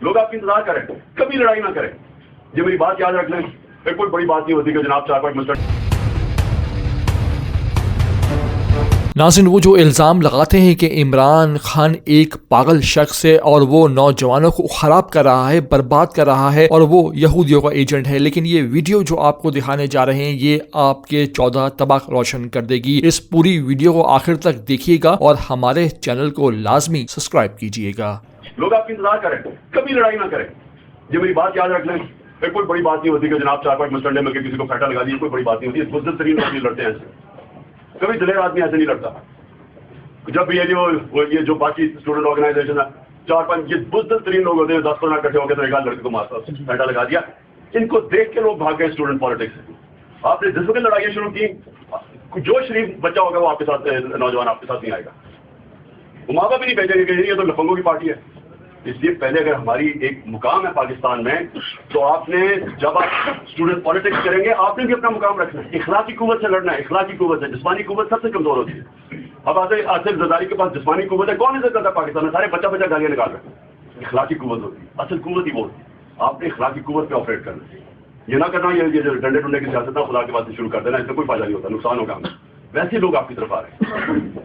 لوگ آپ کی انتظار کریں, کبھی لڑائی نہ کریں. یہ میری بات یاد رکھ لیں, کوئی بڑی بات نہیں ہوتی کہ جناب 4-5 مسئلہ. ناظرین, وہ جو الزام لگاتے ہیں کہ عمران خان ایک پاگل شخص ہے اور وہ نوجوانوں کو خراب کر رہا ہے, برباد کر رہا ہے اور وہ یہودیوں کا ایجنٹ ہے, لیکن یہ ویڈیو جو آپ کو دکھانے جا رہے ہیں یہ آپ کے 14 طبق روشن کر دے گی. اس پوری ویڈیو کو آخر تک دیکھیے گا اور ہمارے چینل کو لازمی سبسکرائب کیجیے گا. لوگ آپ کی انتظار کریں, کبھی لڑائی نہ کریں. یہ میری بات یاد رکھ لیں, کوئی بڑی بات نہیں ہوتی کہ جناب 4-5 مسئلے میں کسی کو پھیٹا لگا دیا, کوئی بڑی بات نہیں ہوتی. بزدل ترین لوگ نہیں لڑتے ہیں ایسے, کبھی دلیر آدمی ایسے نہیں لڑتا. جب بھی یہ جو باقی اسٹوڈنٹ آرگنائزیشن ہے 4-5 یہ بزدل ترین لوگ ہوتے ہیں, 10-15 اکٹھے ہو کے تو ایک آدھ لڑکے کو مارتا پھیٹا لگا دیا. ان کو دیکھ کے لوگ بھاگ گئے اسٹوڈنٹ پالیٹکس سے. آپ نے جس وقت لڑائیاں شروع کی, جو شریف بچہ ہوگا وہ آپ کے ساتھ, نوجوان آپ کے ساتھ نہیں آئے گا. وہ ماں باپ بھی نہیں بھیجیں گے کہ یہ تو لفنگوں کی پارٹی ہے. اس لیے پہلے اگر ہماری ایک مقام ہے پاکستان میں تو آپ نے, جب آپ اسٹوڈنٹ پالیٹکس کریں گے آپ نے بھی اپنا مقام رکھنا ہے. اخلاقی قوت سے لڑنا ہے, اخلاقی قوت سے. جسمانی قوت سب سے کمزور ہوتی ہے. اب آصف زرداری کے پاس جسمانی قوت ہے, کون عزت کرتا ہے پاکستان میں؟ سارے بچہ گالیاں نکال رہے ہیں. اخلاقی قوت ہوتی ہے, اصل قوت ہی وہ ہوتی ہے. آپ نے اخلاقی قوت پہ آپریٹ کرنا ہے. یہ نہ کرنا یہ ڈنڈے ڈنڈے کی سیاست ہے خدا کے بعد سے شروع کر دینا, اس سے کوئی فائدہ نہیں ہوتا, نقصان ہوگا. ویسے لوگ آپ کی طرف آ رہے ہیں.